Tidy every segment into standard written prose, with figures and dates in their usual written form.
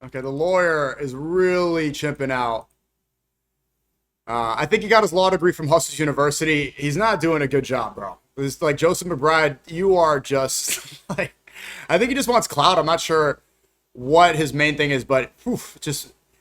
Okay, the lawyer is really chimping out. I think he got his law degree from Hustlers University. He's not doing a good job, bro. It's like Joseph McBride, you are just like, I think he just wants clout. I'm not sure what his main thing is, but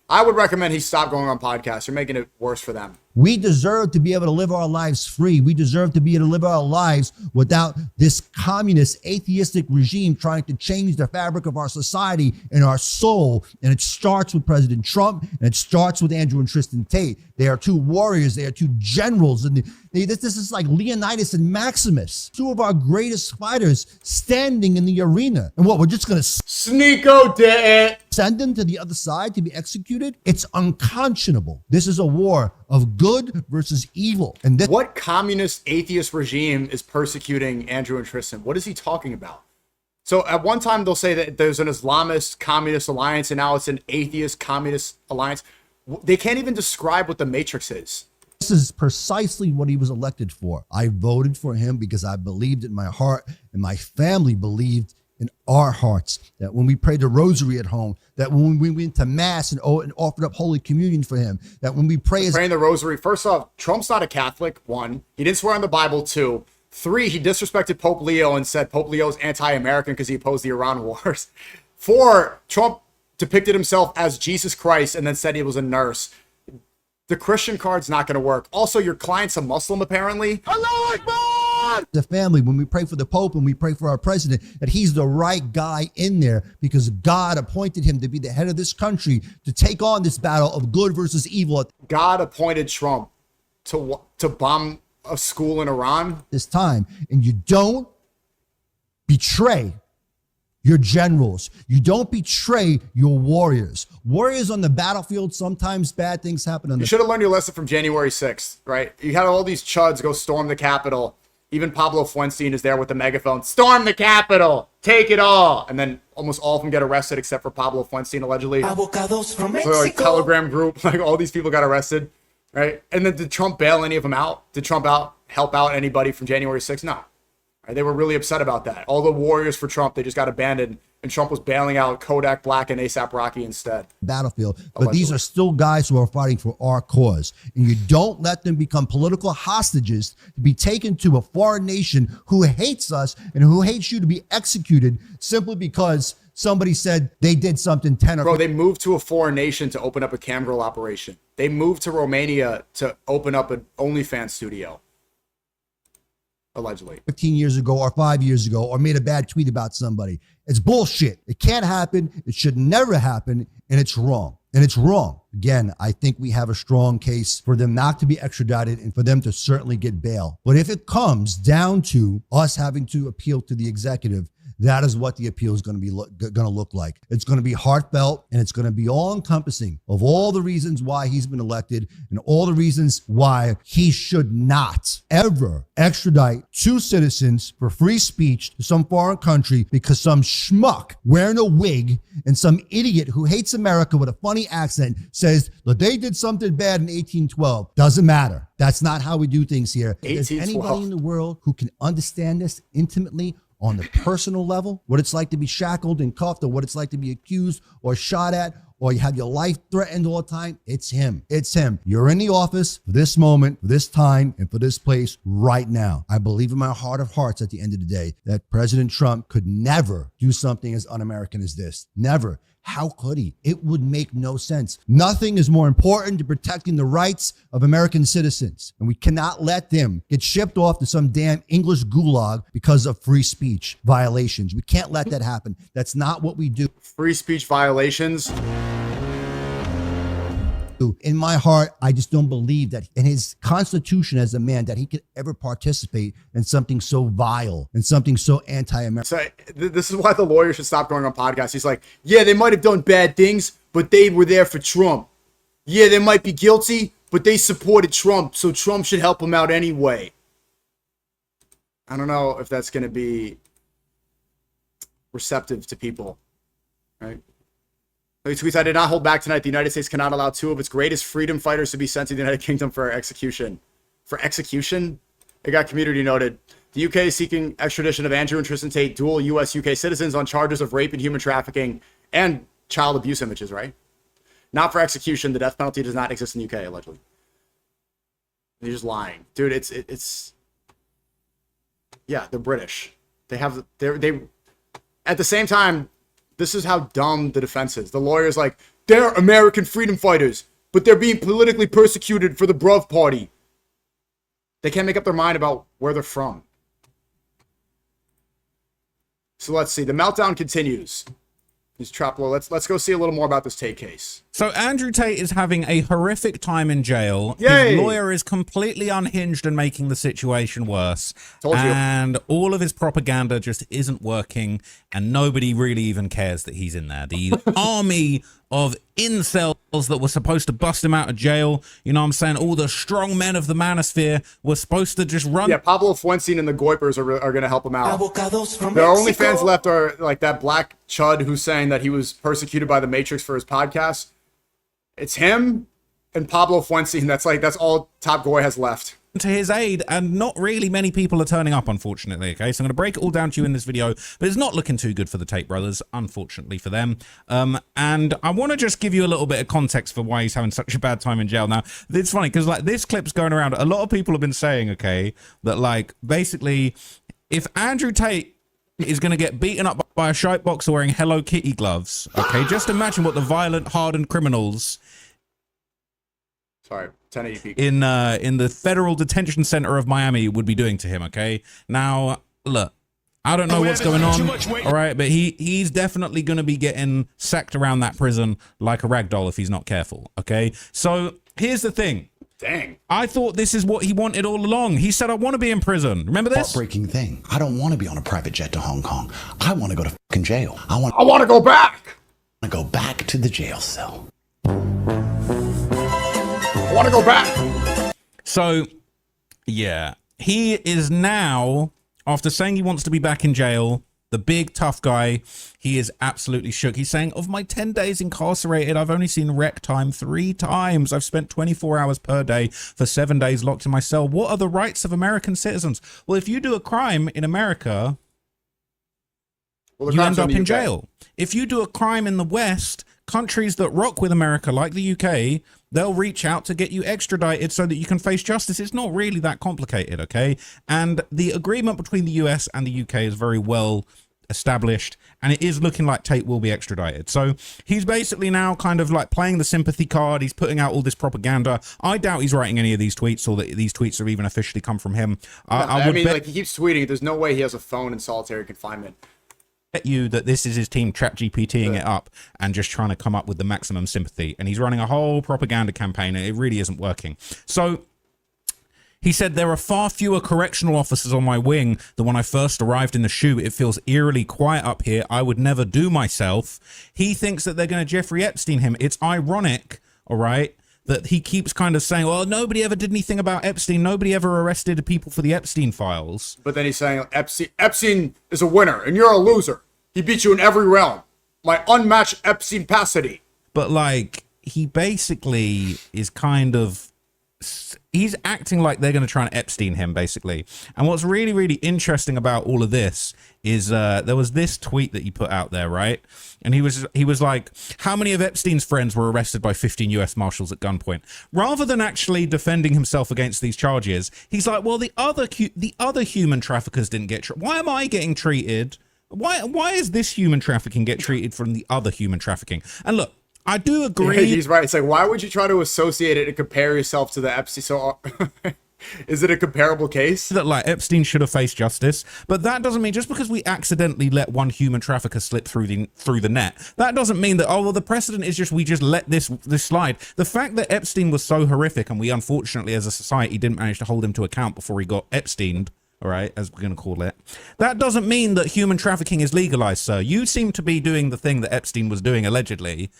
I would recommend he stop going on podcasts. You're making it worse for them. We deserve to be able to live our lives free. We deserve to be able to live our lives without this communist, atheistic regime trying to change the fabric of our society and our soul. And it starts with President Trump, and it starts with Andrew and Tristan Tate. They are two warriors. They are two generals. And this is like Leonidas and Maximus, two of our greatest fighters standing in the arena. And what, we're just going to Sneako did it. Send them to the other side to be executed? It's unconscionable. This is a war of good versus evil. And what communist atheist regime is persecuting Andrew and Tristan? What is he talking about? So at one time they'll say that there's an Islamist communist alliance, and now it's an atheist communist alliance. They can't even describe what the Matrix is. This is precisely what he was elected for. I voted for him because I believed in my heart, and my family believed in our hearts, that when we prayed the rosary at home, that when we went to mass and offered up Holy Communion for him, that when we pray praying the rosary. First off, Trump's not a Catholic. 1, he didn't swear on the Bible. 2, 3, he disrespected Pope Leo and said Pope Leo's anti-American because he opposed the Iran wars. 4, Trump depicted himself as Jesus Christ and then said he was a nurse. The Christian card's not going to work. Also, your client's a Muslim, apparently. Allahu Akbar! The family, when we pray for the Pope and we pray for our president, that he's the right guy in there because God appointed him to be the head of this country to take on this battle of good versus evil. God appointed Trump to bomb a school in Iran this time, and you don't betray your generals. You don't betray your warriors. Warriors on the battlefield, sometimes bad things happen. You should have learned your lesson from January 6th, right? You had all these chuds go storm the Capitol. Even Pablo Fuenstein is there with the megaphone. Storm the Capitol! Take it all! And then almost all of them get arrested except for Pablo Fuenstein, allegedly. Avocados from Mexico. So like Telegram group, like all these people got arrested, right? And then did Trump bail any of them out? Did Trump help out anybody from January 6th? No. Right? They were really upset about that. All the warriors for Trump, they just got abandoned, and Trump was bailing out Kodak Black and ASAP Rocky instead. Battlefield, but these are still guys who are fighting for our cause, and you don't let them become political hostages to be taken to a foreign nation who hates us and who hates you to be executed simply because somebody said they did something 10 or... Bro, they moved to a foreign nation to open up a cam girl operation. They moved to Romania to open up an OnlyFans studio. Allegedly 15 years ago or 5 years ago, or made a bad tweet about somebody. It's bullshit. It can't happen. It should never happen. And it's wrong. And it's wrong. Again, I think we have a strong case for them not to be extradited and for them to certainly get bail. But if it comes down to us having to appeal to the executive, that is what the appeal is going to be going to look like. It's going to be heartfelt, and it's going to be all encompassing of all the reasons why he's been elected and all the reasons why he should not ever extradite 2 citizens for free speech to some foreign country because some schmuck wearing a wig and some idiot who hates America with a funny accent says that they did something bad in 1812. Doesn't matter. That's not how we do things here. Is anybody in the world who can understand this intimately on the personal level, what it's like to be shackled and cuffed, or what it's like to be accused or shot at, or you have your life threatened all the time? It's him. It's him. You're in the office for this moment, for this time, and for this place right now. I believe in my heart of hearts at the end of the day that President Trump could never do something as un-American as this. Never. How could he? It would make no sense. Nothing is more important to protecting the rights of American citizens. And we cannot let them get shipped off to some damn English gulag because of free speech violations. We can't let that happen. That's not what we do. Free speech violations. In my heart, I just don't believe that in his constitution as a man that he could ever participate in something so vile and something so anti-American. So this is why the lawyer should stop going on podcasts. He's like, yeah, they might have done bad things, but they were there for Trump. Yeah, they might be guilty, but they supported Trump, so Trump should help them out anyway. I don't know if that's going to be receptive to people, right? He tweets, I did not hold back tonight. The United States cannot allow 2 of its greatest freedom fighters to be sent to the United Kingdom for execution. For execution? It got community noted. The UK is seeking extradition of Andrew and Tristan Tate, dual US-UK citizens, on charges of rape and human trafficking and child abuse images, right? Not for execution. The death penalty does not exist in the UK, allegedly. You're just lying, dude. It's yeah, they're British. They at the same time, this is how dumb the defense is. The lawyer's like, they're American freedom fighters, but they're being politically persecuted for the Bruv Party. They can't make up their mind about where they're from. So let's see. The meltdown continues. He's trapped low. Let's go see a little more about this Tate case. So Andrew Tate is having a horrific time in jail. Yay! His lawyer is completely unhinged and making the situation worse. Told you. And all of his propaganda just isn't working, and nobody really even cares that he's in there. The army of incels that were supposed to bust him out of jail, you know what I'm saying? All the strong men of the manosphere were supposed to just run. Yeah, Pablo Fuentein and the Goipers are going to help him out. The only fans left are like that black chud who's saying that he was persecuted by the Matrix for his podcast. It's him and Pablo Fuentein. That's all Top Goy has left. To his aid, and not really many people are turning up, unfortunately. Okay, so I'm going to break it all down to you in this video, but it's not looking too good for the Tate brothers, unfortunately for them. And I want to just give you a little bit of context for why he's having such a bad time in jail. Now, it's funny because like this clip's going around. A lot of people have been saying, okay, that like basically, if Andrew Tate is going to get beaten up by a shite boxer wearing Hello Kitty gloves, okay, just imagine what the violent, hardened criminals. Sorry, 1080p. In the federal detention center of Miami would be doing to him. Okay, now look, I don't know what's going on, all right, but he's definitely going to be getting sacked around that prison like a rag doll if he's not careful. Okay, so here's the thing. Dang. I thought this is what he wanted all along. He said, I want to be in prison. Remember this? Heartbreaking thing. I don't want to be on a private jet to Hong Kong. I want to go to fucking jail. I want to go back. to go back to the jail cell. I want to go back. So, yeah, he is now, after saying he wants to be back in jail, the big tough guy, he is absolutely shook. He's saying, of my 10 days incarcerated, I've only seen rec time 3 times. I've spent 24 hours per day for 7 days locked in my cell. What are the rights of American citizens? Well, if you do a crime in America, you end up in jail. If you do a crime in the West, countries that rock with America, like the UK, they'll reach out to get you extradited so that you can face justice. It's not really that complicated, okay? And the agreement between the US and the UK is very well established, and it is looking like Tate will be extradited. So he's basically now kind of like playing the sympathy card. He's putting out all this propaganda. I doubt he's writing any of these tweets or that these tweets have even officially come from him. I mean, like, he keeps tweeting. There's no way he has a phone in solitary confinement. You that this is his team ChatGPTing it up and just trying to come up with the maximum sympathy, and he's running a whole propaganda campaign and it really isn't working. So he said, there are far fewer correctional officers on my wing than when I first arrived in the shoe. It feels eerily quiet up here. I would never do myself. He thinks that they're going to Jeffrey Epstein him. It's ironic, all right, that he keeps kind of saying, well, nobody ever did anything about Epstein. Nobody ever arrested people for the Epstein files. But then he's saying Epstein is a winner and you're a loser. He beat you in every realm. My unmatched Epstein-pacity. But like, he basically is kind of, he's acting like they're going to try and Epstein him, basically. And what's really, really interesting about all of this is there was this tweet that he put out there, right? And he was like, how many of Epstein's friends were arrested by 15 US Marshals at gunpoint? Rather than actually defending himself against these charges, he's like, well, the other human traffickers didn't get why am I getting treated? Why is this human trafficking get treated from the other human trafficking? And look, I do agree. Yeah, he's right. It's like, why would you try to associate it and compare yourself to the Epstein? So is it a comparable case? That like Epstein should have faced justice, but that doesn't mean just because we accidentally let one human trafficker slip through the net, that doesn't mean that, oh, well, the precedent is just we just let this slide. The fact that Epstein was so horrific and we unfortunately as a society didn't manage to hold him to account before he got Epsteined, all right, as we're going to call it, that doesn't mean that human trafficking is legalized, sir. You seem to be doing the thing that Epstein was doing allegedly,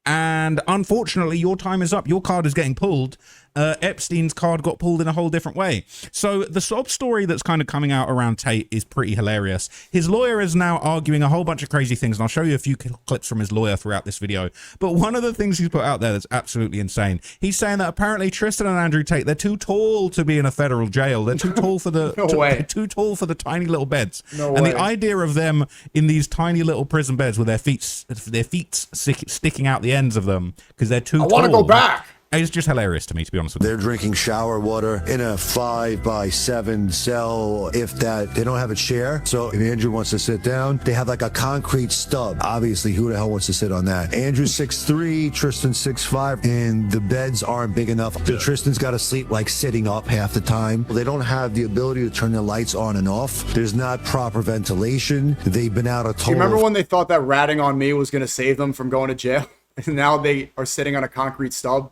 and unfortunately your time is up. Your card is getting pulled, Epstein's card got pulled in a whole different way. So the sob story that's kind of coming out around Tate is pretty hilarious. His lawyer is now arguing a whole bunch of crazy things, and I'll show you a few clips from his lawyer throughout this video. But one of the things he's put out there that's absolutely insane, he's saying that apparently Tristan and Andrew Tate, they're too tall to be in a federal jail. They're too tall for the way. too tall for the tiny little beds. No and way. the idea of them in these tiny little prison beds with their feet sticking out the ends of them because they're too tall. I want to go back. It's just hilarious to me, to be honest with you. They're drinking shower water in a 5x7 cell, if that. They don't have a chair. So if Andrew wants to sit down, they have like a concrete stub. Obviously, who the hell wants to sit on that? Andrew's 6'3", Tristan's 6'5", and the beds aren't big enough. So Tristan's got to sleep like sitting up half the time. They don't have the ability to turn the lights on and off. There's not proper ventilation. They've been out of total. Do you remember when they thought that ratting on me was going to save them from going to jail? And now they are sitting on a concrete stub.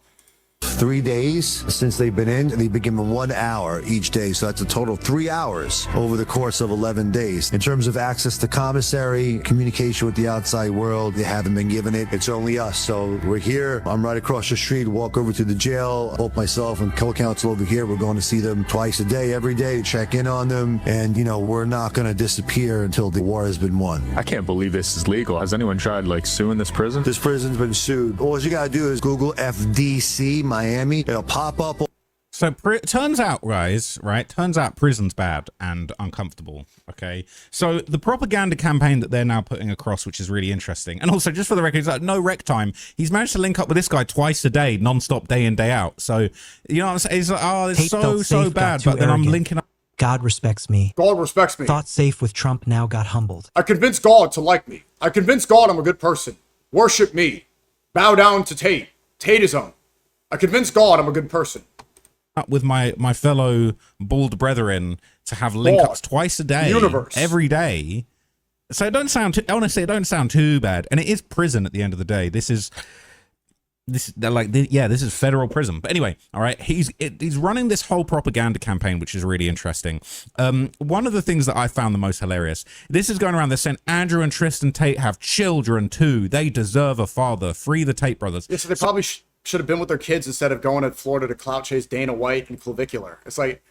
3 days since they've been in, and they've been given 1 hour each day. So that's a total of 3 hours over the course of 11 days. In terms of access to commissary, communication with the outside world, they haven't been given it. It's only us. So we're here. I'm right across the street, walk over to the jail. Both myself and co-counsel over here, we're going to see them twice a day, every day, to check in on them. And, you know, we're not going to disappear until the war has been won. I can't believe this is legal. Has anyone tried, like, suing this prison? This prison's been sued. All you got to do is Google FDC Miami. It'll pop up. So it turns out, guys, right? Turns out prison's bad and uncomfortable. Okay. So the propaganda campaign that they're now putting across, which is really interesting. And also, just for the record, it's like no rec time. He's managed to link up with this guy twice a day, non-stop, day in, day out. So, you know what I'm saying? It's like, oh, it's so bad. But then I'm linking up. God respects me. God respects me. Thought safe with Trump, now got humbled. I convinced God to like me. I convinced God I'm a good person. Worship me. Bow down to Tate. Tateism. I convinced God I'm a good person. With my fellow bald brethren to have link ups twice a day, universe, every day. So it don't sound honestly, it don't sound too bad. And it is prison at the end of the day. This is federal prison. But anyway, all right, he's running this whole propaganda campaign, which is really interesting. One of the things that I found the most hilarious, this is going around, they're saying Andrew and Tristan Tate have children too. They deserve a father. Free the Tate brothers. Yeah, so they probably should have been with their kids instead of going to Florida to clout chase Dana White and Clavicular. It's like,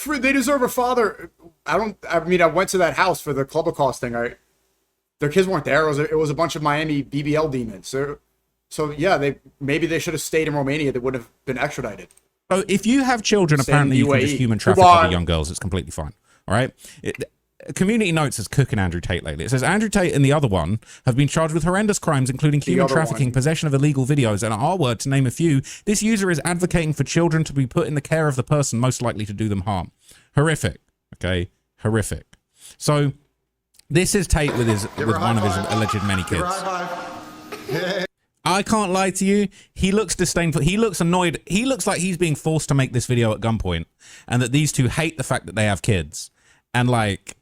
they deserve a father. I went to that house for the Clubhouse thing. Their kids weren't there. It was a bunch of Miami BBL demons. So yeah, maybe they should have stayed in Romania. They would have been extradited. So if you have children, apparently you can just human traffic other young girls. It's completely fine. All right. Community Notes is cooking Andrew Tate lately. It says Andrew Tate and the other one have been charged with horrendous crimes, including human trafficking, possession of illegal videos, and our word, to name a few. This user is advocating for children to be put in the care of the person most likely to do them harm. Horrific. Okay. Horrific. So this is Tate with one of his alleged many kids. I can't lie to you. He looks disdainful. He looks annoyed. He looks like he's being forced to make this video at gunpoint, and that these two hate the fact that they have kids. And like,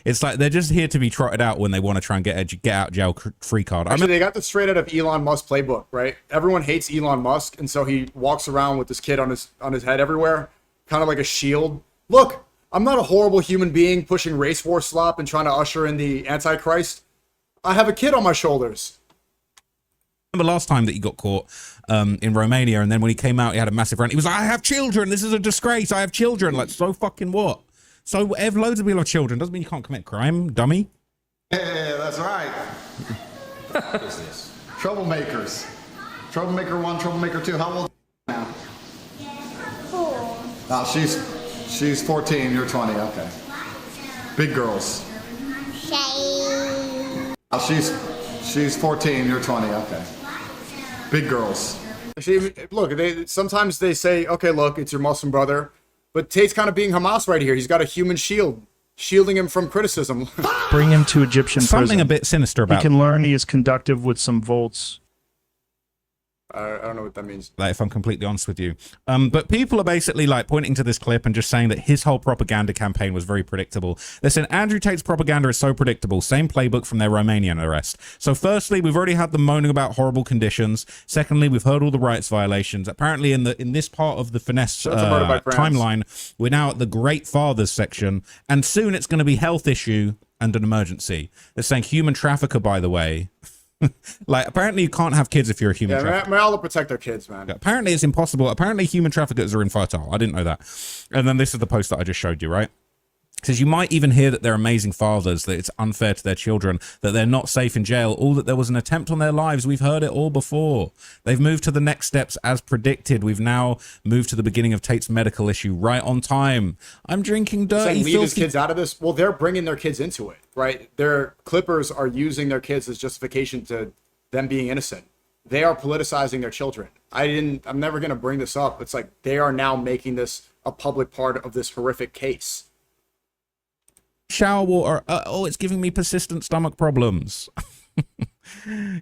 it's like they're just here to be trotted out when they want to try and get out jail free card. Actually, they got this straight out of Elon Musk's playbook, right? Everyone hates Elon Musk, and so he walks around with this kid on his head everywhere, kind of like a shield. Look, I'm not a horrible human being pushing race war slop and trying to usher in the Antichrist. I have a kid on my shoulders. Remember last time that he got caught in Romania, and then when he came out, he had a massive rant. He was like, I have children. This is a disgrace. I have children. Like, so fucking what? So if loads of people have children, doesn't mean you can't commit crime, dummy. Yeah, that's right. What is this? Troublemakers. Troublemaker 1, Troublemaker 2. How old now? 4. Oh, she's 14, you're 20, okay. Big girls. Oh, she's 14, you're 20, okay. Big girls. Actually, look, sometimes they say, okay, look, it's your Muslim brother. But Tate's kind of being Hamas right here. He's got a human shield, shielding him from criticism. Bring him to Egyptian prison. Something a bit sinister about. He can learn he is conductive with some volts. I don't know what that means. Like, if I'm completely honest with you. But people are basically like pointing to this clip and just saying that his whole propaganda campaign was very predictable. They're saying Andrew Tate's propaganda is so predictable. Same playbook from their Romanian arrest. So firstly, we've already had them moaning about horrible conditions. Secondly, we've heard all the rights violations. Apparently in this part of the finesse timeline, we're now at the Great Fathers section. And soon it's going to be health issue and an emergency. They're saying human trafficker, by the way. Like, apparently you can't have kids if you're a human Yeah, trafficker. man, all to protect their kids, man. Apparently it's impossible. Apparently human traffickers are infertile. I didn't know that. And then this is the post that I just showed you, right? It says you might even hear that they're amazing fathers, that it's unfair to their children, that they're not safe in jail, all that there was an attempt on their lives. We've heard it all before. They've moved to the next steps as predicted. We've now moved to the beginning of Tate's medical issue right on time. I'm drinking dirty, Saying leave his filthy... kids out of this. Well, they're bringing their kids into it, right? Their Clippers are using their kids as justification to them being innocent. They are politicizing their children. I'm never going to bring this up. It's like they are now making this a public part of this horrific case. Shower water. Oh, it's giving me persistent stomach problems.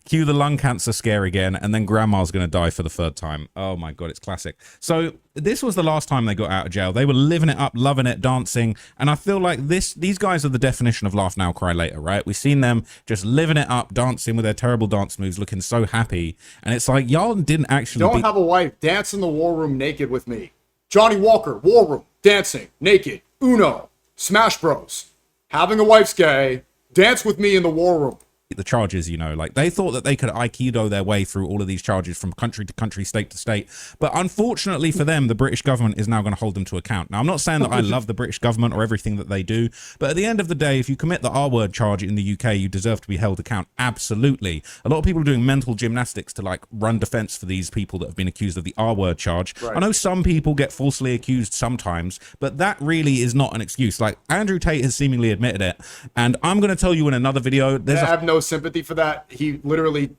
Cue the lung cancer scare again, and then grandma's going to die for the third time. Oh my God, it's classic. So this was the last time they got out of jail. They were living it up, loving it, dancing. And I feel like these guys are the definition of laugh now, cry later, right? We've seen them just living it up, dancing with their terrible dance moves, looking so happy. And it's like, y'all didn't actually Don't have a wife. Dance in the war room naked with me. Johnny Walker, war room, dancing, naked. Uno, Smash Bros. Having a wife's gay. Dance with me in the war room. The charges, you know, like they thought that they could aikido their way through all of these charges from country to country, state to state, but unfortunately for them, the British government is now going to hold them to account. Now, I'm not saying that I love the British government or everything that they do, but at the end of the day, if you commit the R-word charge in the UK, you deserve to be held account. Absolutely. A lot of people are doing mental gymnastics to like run defense for these people that have been accused of the R-word charge. Right. I know some people get falsely accused sometimes, but that really is not an excuse. Like Andrew Tate has seemingly admitted it, and I'm going to tell you in another video, I have no sympathy for that. He literally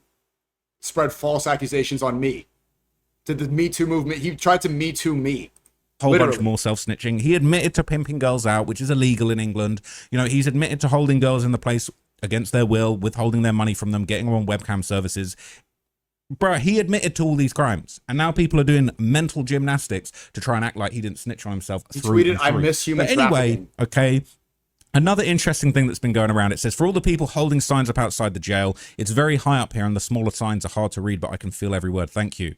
spread false accusations on me. Did the Me Too movement. He tried to Me Too me. Whole bunch more self-snitching. He admitted to pimping girls out, which is illegal in England. You know, he's admitted to holding girls in the place against their will, withholding their money from them, getting them on webcam services. Bruh, he admitted to all these crimes, and now people are doing mental gymnastics to try and act like he didn't snitch on himself. He tweeted, "I miss human trafficking." Anyway, okay. Another interesting thing that's been going around, it says, for all the people holding signs up outside the jail, it's very high up here and the smaller signs are hard to read, but I can feel every word. Thank you.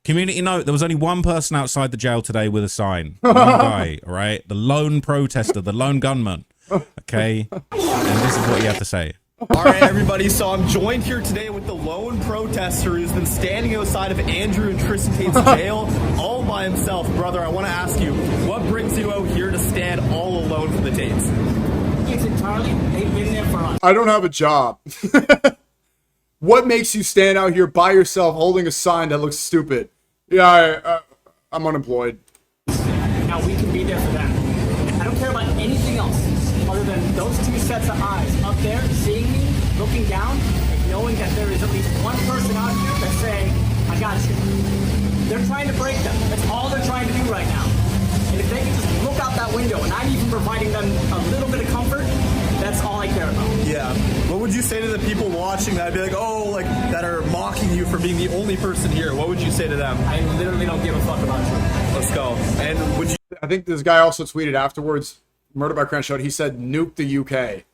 Community note, there was only one person outside the jail today with a sign. One guy, all right? The lone protester, the lone gunman, okay? And this is what you have to say. All right, everybody, so I'm joined here today with the lone protester who's been standing outside of Andrew and Tristan Tate's jail all by himself. Brother, I want to ask you, what brings you out here to stand all alone for the Tates? It's entirely, they've been there for us. I don't have a job. What makes you stand out here by yourself holding a sign that looks stupid? Yeah, I'm unemployed. Now we can be there for them. I don't care about anything else other than those two sets of eyes up there seeing me, looking down, and knowing that there is at least one person out here that's saying, I got you. They're trying to break them. That's all they're trying to do right now. And if they can just look out that window and I'm even providing them a little bit of comfort, that's all I care about. Yeah. What would you say to the people watching that? I'd be like, oh, like, that are mocking you for being the only person here. What would you say to them? I literally don't give a fuck about you. Let's go. And would you... I think this guy also tweeted afterwards, Murder by Crenshaw, he said, nuke the UK.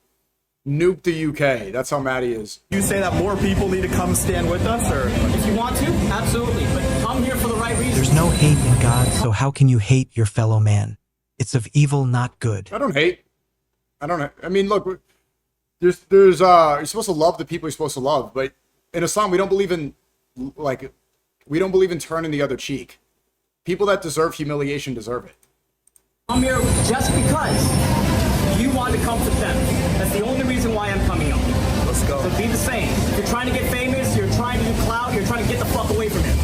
Nuke the UK. That's how mad he is. You say that more people need to come stand with us, or? If you want to, absolutely. But come here for the right reason. There's no hate in God, so how can you hate your fellow man? It's of evil, not good. I don't hate. I mean, look, you're supposed to love the people you're supposed to love, but in Islam, we don't believe in turning the other cheek. People that deserve humiliation deserve it. I'm here just because you want to comfort them. That's the only reason why I'm coming up. Let's go. So be the same. If you're trying to get famous, you're trying to do clout, you're trying to get the fuck away from him.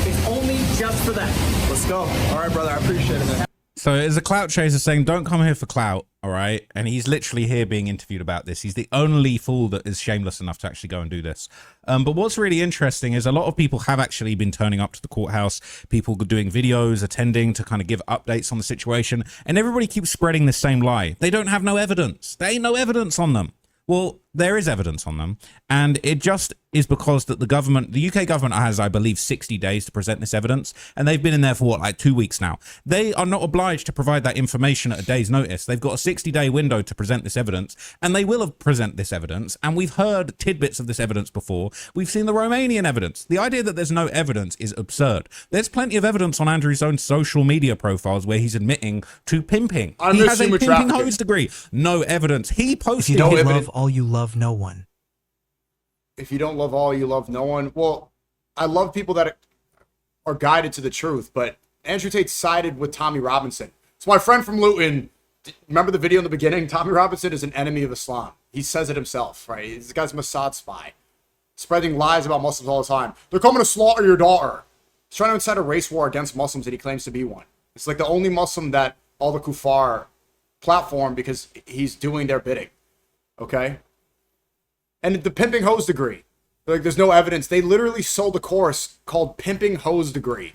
It's only just for them. Let's go. All right, brother. I appreciate it, man. So there's a clout chaser saying, don't come here for clout, all right? And he's literally here being interviewed about this. He's the only fool that is shameless enough to actually go and do this. But what's really interesting is a lot of people have actually been turning up to the courthouse, people doing videos, attending to kind of give updates on the situation, and everybody keeps spreading the same lie. They don't have no evidence. There ain't no evidence on them. Well, there is evidence on them, and it just is because that the UK government has, I believe, 60 days to present this evidence, and they've been in there for what, like 2 weeks now. They are not obliged to provide that information at a day's notice. They've got a 60-day window to present this evidence, and they will have present this evidence, and we've heard tidbits of this evidence before. We've seen the Romanian evidence. The idea that there's no evidence is absurd. There's plenty of evidence on Andrew's own social media profiles where he's admitting to pimping. He has a pimping hose degree. No evidence. He posted if you don't love all you love no one. if you don't love all, you love no one. Well, I love people that are guided to the truth, but Andrew Tate sided with Tommy Robinson. So my friend from Luton, remember the video in the beginning? Tommy Robinson is an enemy of Islam. He says it himself, right? This guy's a Mossad spy, spreading lies about Muslims all the time. They're coming to slaughter your daughter. He's trying to incite a race war against Muslims that he claims to be one. It's like the only Muslim that all the kuffar platform because he's doing their bidding. Okay? And the pimping hose degree. Like, there's no evidence. They literally sold a course called Pimping Hose Degree.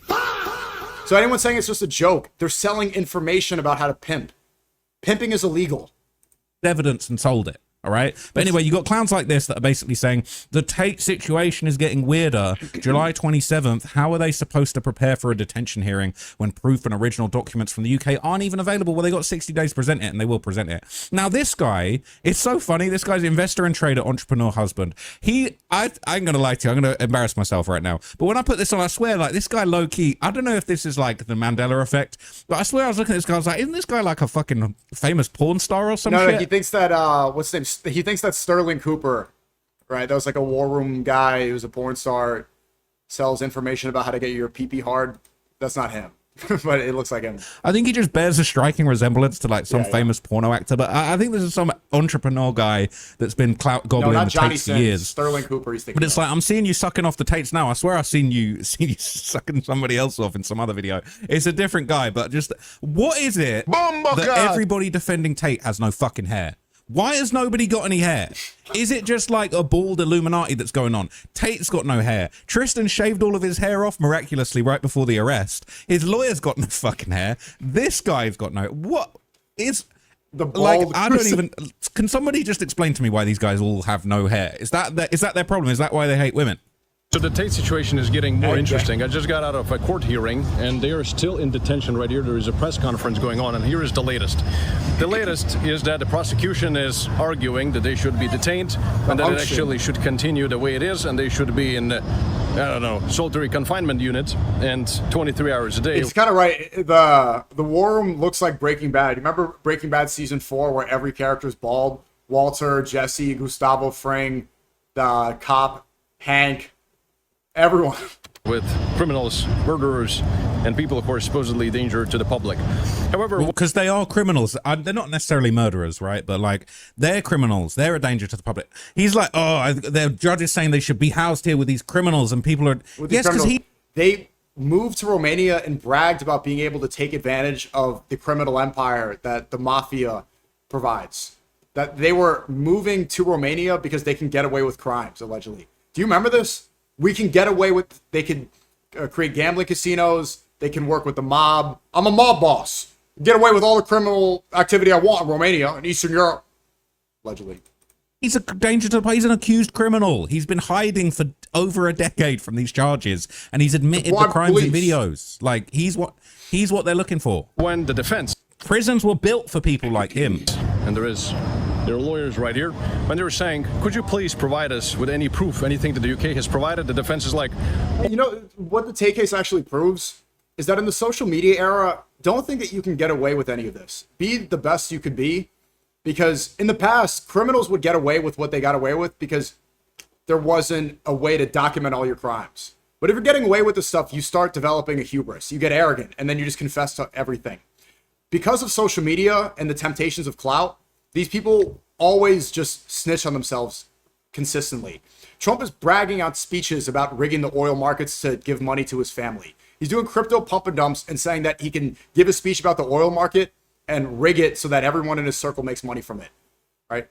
So anyone saying it's just a joke, they're selling information about how to pimp. Pimping is illegal. Evidence and sold it. All right. But anyway, you got clowns like this that are basically saying the Tate situation is getting weirder. July 27th. How are they supposed to prepare for a detention hearing when proof and original documents from the UK aren't even available? Well, they got 60 days to present it, and they will present it. Now, this guy, it's so funny. This guy's investor and trader, entrepreneur husband. I ain't going to lie to you. I'm going to embarrass myself right now. But when I put this on, I swear, like, this guy low key, I don't know if this is like the Mandela effect, but I swear I was looking at this guy, I was like, isn't this guy like a fucking famous porn star or some shit? No, he thinks that, what's his name? He thinks that Sterling Cooper, right? That was like a war room guy who's a porn star, sells information about how to get your pee-pee hard. That's not him, but it looks like him. I think he just bears a striking resemblance to like some famous porno actor, but I think this is some entrepreneur guy that's been clout gobbling the Tates for years. Sterling Cooper, he's thinking. But it's like, I'm seeing you sucking off the Tates now. I swear I've seen you sucking somebody else off in some other video. It's a different guy, but just what is it that everybody defending Tate has no fucking hair? Why has nobody got any hair? Is it just like a bald Illuminati that's going on? Tate's got no hair. Tristan shaved all of his hair off miraculously right before the arrest. His lawyer's got no fucking hair. This guy's got no. What is the bald? Like, I don't even. Can somebody just explain to me why these guys all have no hair? Is that their problem? Is that why they hate women? So the Tate situation is getting more interesting. I just got out of a court hearing, and they are still in detention right here. There is a press conference going on, and here is the latest. The latest is that the prosecution is arguing that they should be detained, and that it actually should continue the way it is, and they should be in, I don't know, solitary confinement unit, and 23 hours a day. It's kind of right. The war room looks like Breaking Bad. You remember Breaking Bad season 4 where every character is bald? Walter, Jesse, Gustavo Fring, the cop, Hank. Everyone. With criminals, murderers, and people, of course, supposedly danger to the public. However, because they are criminals. They're not necessarily murderers, right? But like, they're criminals. They're a danger to the public. He's like, the judge is saying they should be housed here with these criminals, and people are. Yes, because they moved to Romania and bragged about being able to take advantage of the criminal empire that the mafia provides. That they were moving to Romania because they can get away with crimes, allegedly. Do you remember this? We can get away with, they can create gambling casinos. They can work with the mob. I'm a mob boss. Get away with all the criminal activity I want in Romania and Eastern Europe. Allegedly. He's a danger to the He's an accused criminal. He's been hiding for over a decade from these charges, and he's admitted the crimes in videos. Like, he's what they're looking for. When the defense. Prisons were built for people like him. And there are lawyers right here. When they were saying, could you please provide us with any proof, anything that the UK has provided? The defense is like... You know, what the Tate case actually proves is that in the social media era, don't think that you can get away with any of this. Be the best you could be. Because in the past, criminals would get away with what they got away with because there wasn't a way to document all your crimes. But if you're getting away with this stuff, you start developing a hubris. You get arrogant, and then you just confess to everything. Because of social media and the temptations of clout, these people always just snitch on themselves consistently. Trump is bragging out speeches about rigging the oil markets to give money to his family. He's doing crypto pump and dumps and saying that he can give a speech about the oil market and rig it so that everyone in his circle makes money from it, right?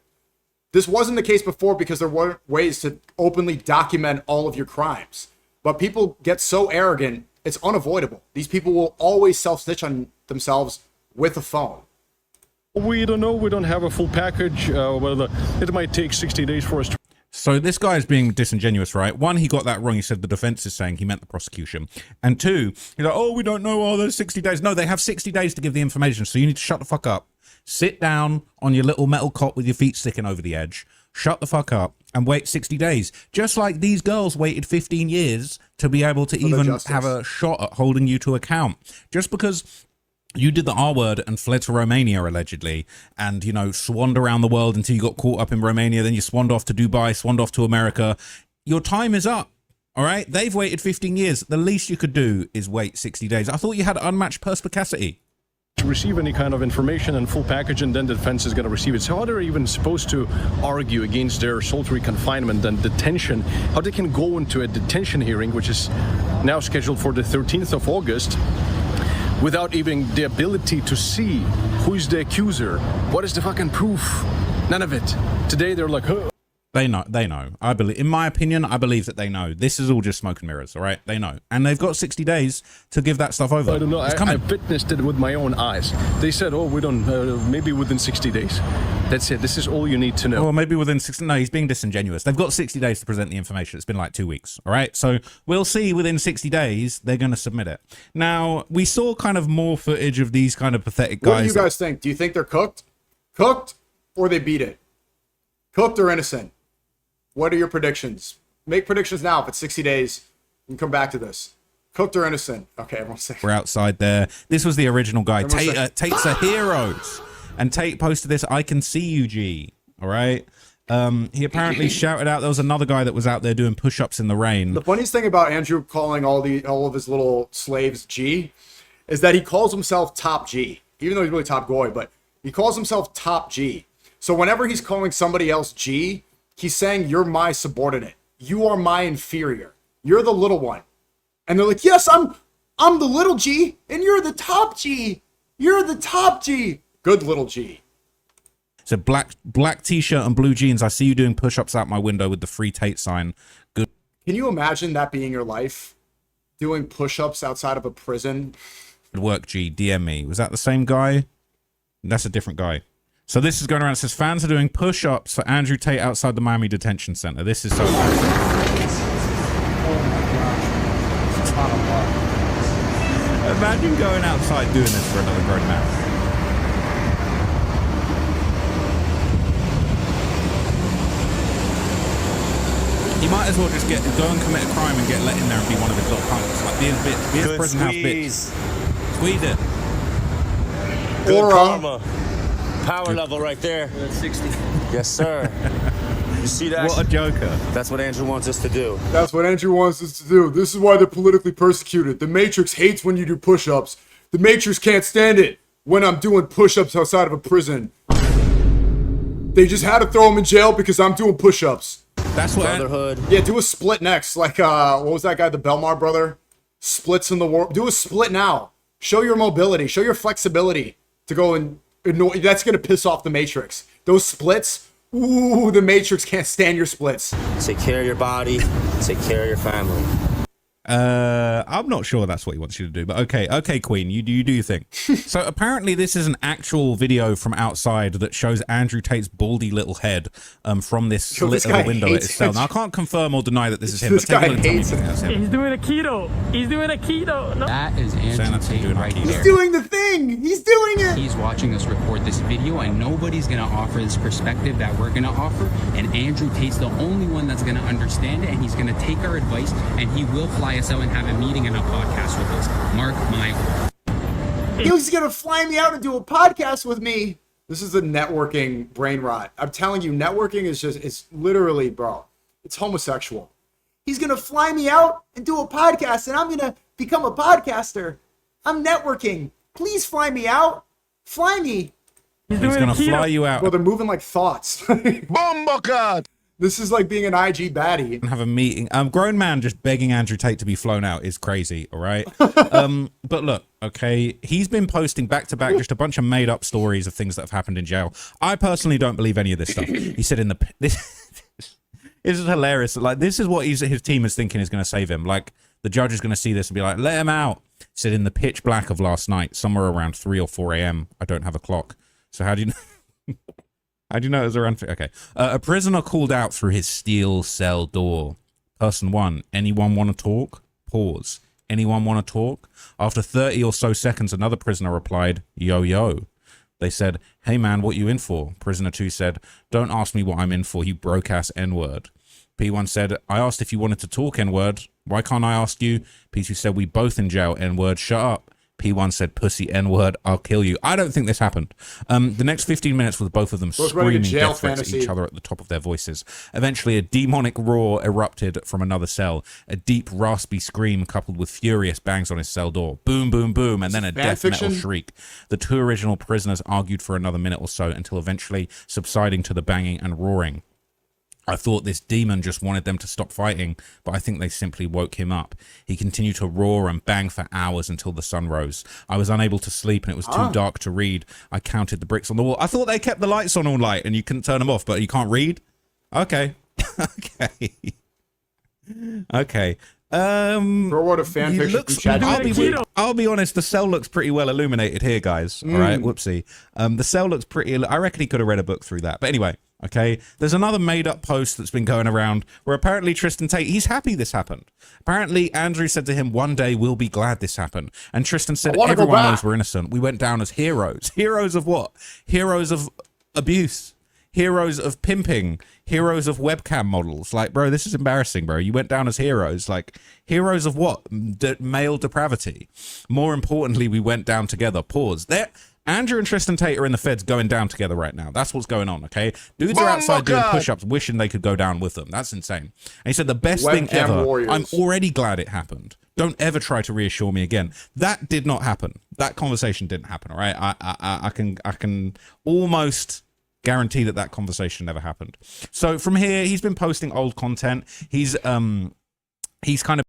This wasn't the case before because there weren't ways to openly document all of your crimes. But people get so arrogant, it's unavoidable. These people will always self-snitch on themselves with a phone. We don't know. We don't have a full package. Well, it might take 60 days for us to... So this guy is being disingenuous, right? One, he got that wrong. He said the defense is saying he meant the prosecution. And two, he's like, oh, we don't know all those 60 days. No, they have 60 days to give the information. So you need to shut the fuck up. Sit down on your little metal cot with your feet sticking over the edge. Shut the fuck up and wait 60 days. Just like these girls waited 15 years to be able to even have a shot at holding you to account. Just because You did the R word and fled to Romania, allegedly, and, you know, swanned around the world until you got caught up in Romania. Then you swanned off to Dubai, swanned off to America. Your time is up. All right. They've waited 15 years. The least you could do is wait 60 days. I thought you had unmatched perspicacity. To receive any kind of information and full package, and then the defense is going to receive it. So how they're even supposed to argue against their solitary confinement and detention, how they can go into a detention hearing, which is now scheduled for the 13th of August, without even the ability to see who's the accuser, what is the fucking proof, none of it. Today they're like, huh. They know. I believe, in my opinion, I believe that they know. This is all just smoke and mirrors, all right? They know. And they've got 60 days to give that stuff over. I don't know. I witnessed it with my own eyes. They said, oh, we don't, maybe within 60 days. That's it. This is all you need to know. Well, maybe within 60, no, he's being disingenuous. They've got 60 days to present the information. It's been like 2 weeks, all right? So we'll see within 60 days, they're going to submit it. Now, we saw kind of more footage of these kind of pathetic guys. What do you guys think? Do you think they're cooked? Cooked or they beat it? Cooked or innocent? What are your predictions? Make predictions now. If it's 60 days, we can come back to this. Cooked or innocent? Okay, everyone's saying. We're outside there. This was the original guy. Tate's a hero. And Tate posted this, I can see you, G. All right? He apparently shouted out there was another guy that was out there doing push-ups in the rain. The funniest thing about Andrew calling all of his little slaves G is that he calls himself Top G. Even though he's really Top Goy, but he calls himself Top G. So whenever he's calling somebody else G, he's saying, you're my subordinate. You are my inferior. You're the little one. And they're like, yes, I'm the little G, and you're the top G. You're the top G. Good little G. So black t-shirt and blue jeans. I see you doing push-ups out my window with the free Tate sign. Good. Can you imagine that being your life? Doing push-ups outside of a prison? Good work, G. DM me. Was that the same guy? That's a different guy. So this is going around. It says fans are doing push-ups for Andrew Tate outside the Miami Detention Center. This is so imagine going outside doing this for another grown man. He might as well just go and commit a crime and get let in there and be one of his little punks. Like be his prison house bitch. Squeeze it. Good karma. Power level right there. 60. Yes, sir. You see that? What a joker. That's what Andrew wants us to do. That's what Andrew wants us to do. This is why they're politically persecuted. The Matrix hates when you do push-ups. The Matrix can't stand it when I'm doing push-ups outside of a prison. They just had to throw him in jail because I'm doing push-ups. That's what Brotherhood. Yeah, do a split next. Like, what was that guy, the Belmar brother? Splits in the war. Do a split now. Show your mobility. Show your flexibility to go and annoy. That's going to piss off the Matrix. Those splits, ooh, the Matrix can't stand your splits. Take care of your body. Take care of your family. I'm not sure that's what he wants you to do, but okay, Queen, you do your thing. So apparently this is an actual video from outside that shows Andrew Tate's baldy little head from this slit of the window at his cell. Now I can't confirm or deny that this is him. This but guy hates it. He's doing a keto. He's doing a keto. No. That is Andrew Tate right there. He's doing the thing. He's doing it. He's watching us record this video, and nobody's going to offer this perspective that we're going to offer. And Andrew Tate's the only one that's going to understand it, and he's going to take our advice, and he will fly us out and have a meeting and a podcast with us. Mark my word. He's going to fly me out and do a podcast with me. This is the networking brain rot. I'm telling you, networking is just, it's literally, bro, it's homosexual. He's going to fly me out and do a podcast, and I'm going to become a podcaster. I'm networking. Please fly me out. Fly me. He's going to fly you out. Well, they're moving like thoughts. Bomba. This is like being an IG baddie. And have a meeting. Grown man just begging Andrew Tate to be flown out is crazy, all right? But look, okay, he's been posting back to back just a bunch of made up stories of things that have happened in jail. I personally don't believe any of this stuff. He said in the this is hilarious. Like, this is what his team is thinking is going to save him. Like, the judge is going to see this and be like, let him out. He said in the pitch black of last night, somewhere around 3 or 4 a.m. I don't have a clock. So how do you know? How do you know it was around? Okay. A prisoner called out through his steel cell door. Person 1, anyone want to talk? Pause. Anyone want to talk? After 30 or so seconds, another prisoner replied, yo, yo. They said, hey man, what you in for? Prisoner 2 said, don't ask me what I'm in for, you broke-ass N-word. P1 said, I asked if you wanted to talk N-word. Why can't I ask you? P2 said, we both in jail, N-word, shut up. P1 said, pussy N-word, I'll kill you. I don't think this happened. The next 15 minutes was both of them screaming death threats at each other at the top of their voices. Eventually, a demonic roar erupted from another cell. A deep, raspy scream coupled with furious bangs on his cell door. Boom, boom, boom, and then a death metal shriek. The two original prisoners argued for another minute or so until eventually subsiding to the banging and roaring. I thought this demon just wanted them to stop fighting, but I think they simply woke him up. He continued to roar and bang for hours until the sun rose. I was unable to sleep and it was too dark to read. I counted the bricks on the wall. I thought they kept the lights on all night and you couldn't turn them off, but you can't read? Okay. Okay. Okay. What a fan fiction. I'll be honest, the cell looks pretty well illuminated here, guys. All right, whoopsie. The cell looks pretty, I reckon he could have read a book through that. But anyway, okay, there's another made-up post that's been going around where apparently Tristan Tate, he's happy this happened. Apparently, Andrew said to him, one day we'll be glad this happened. And Tristan said, everyone knows we're innocent. We went down as heroes. Heroes of what? Heroes of abuse. Heroes of pimping. Heroes of webcam models. Like, bro, this is embarrassing, bro. You went down as heroes. Like, heroes of what? Male depravity. More importantly, we went down together. Pause. There. Andrew and Tristan Tate are in the feds going down together right now. That's what's going on, okay? Dudes are outside doing push-ups, wishing they could go down with them. That's insane. And he said, the best thing ever. Warriors. I'm already glad it happened. Don't ever try to reassure me again. That did not happen. That conversation didn't happen, all right? I can almost guarantee that conversation never happened. So from here, he's been posting old content. He's kind of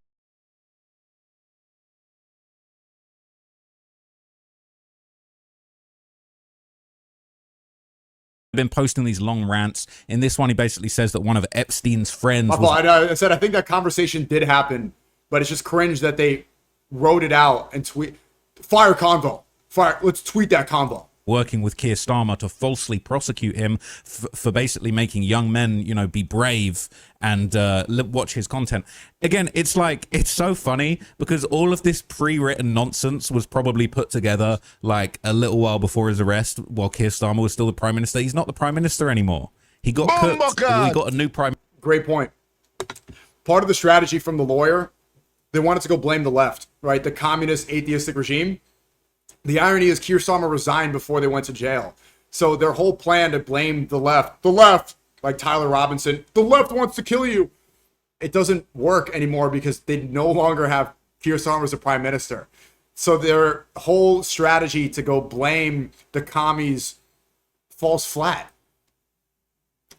been posting these long rants. In this one, he basically says that one of Epstein's friends I said I think that conversation did happen, but it's just cringe that they wrote it out and tweet fire convo. Fire, let's tweet that convo. Working with Keir Starmer to falsely prosecute him for basically making young men, you know, be brave and watch his content. Again, it's like, it's so funny because all of this pre-written nonsense was probably put together like a little while before his arrest while Keir Starmer was still the prime minister. He's not the prime minister anymore. He got cooked. We got a new prime. Great point. Part of the strategy from the lawyer, they wanted to go blame the left, right? The communist atheistic regime. The irony is Keir Starmer resigned before they went to jail. So their whole plan to blame the left, like Tyler Robinson, the left wants to kill you. It doesn't work anymore because they no longer have Keir Starmer as a prime minister. So their whole strategy to go blame the commies falls flat.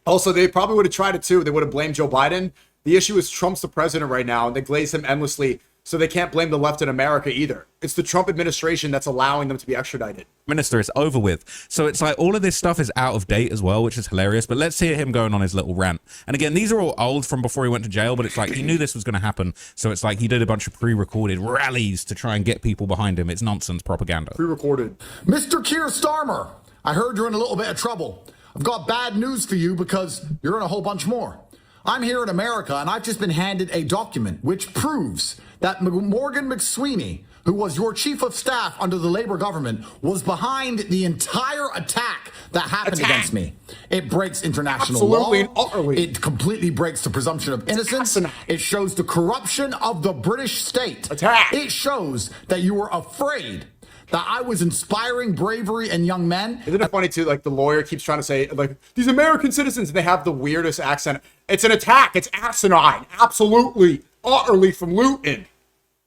Also, they probably would have tried it too. They would have blamed Joe Biden. The issue is Trump's the president right now, and they glaze him endlessly. So they can't blame the left in America either. It's the Trump administration that's allowing them to be extradited. Minister is over with. So it's like all of this stuff is out of date as well, which is hilarious. But let's hear him going on his little rant. And again, these are all old from before he went to jail, but it's like he knew this was going to happen. So it's like he did a bunch of pre-recorded rallies to try and get people behind him. It's nonsense propaganda. Pre-recorded. Mr. Keir Starmer, I heard you're in a little bit of trouble. I've got bad news for you because you're in a whole bunch more. I'm here in America, and I've just been handed a document which proves that Morgan McSweeney, who was your chief of staff under the Labor government, was behind the entire attack that happened against me. It breaks international law. Utterly. It completely breaks the presumption of innocence. It shows the corruption of the British state. It shows that you were afraid that I was inspiring bravery in young men. Isn't it funny too? Like the lawyer keeps trying to say, like, these American citizens, and they have the weirdest accent. It's an attack. It's asinine. Absolutely, utterly from Luton.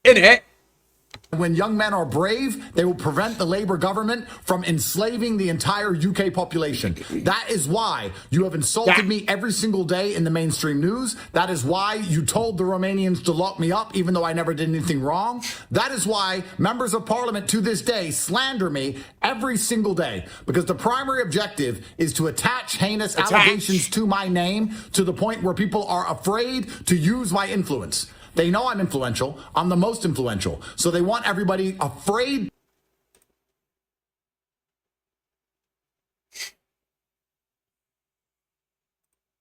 In it. When young men are brave, they will prevent the Labour government from enslaving the entire UK population. That is why you have insulted me every single day in the mainstream news. That is why you told the Romanians to lock me up, even though I never did anything wrong. That is why members of parliament to this day slander me every single day, because the primary objective is to attach heinous allegations to my name to the point where people are afraid to use my influence. They know I'm influential. I'm the most influential. So they want everybody afraid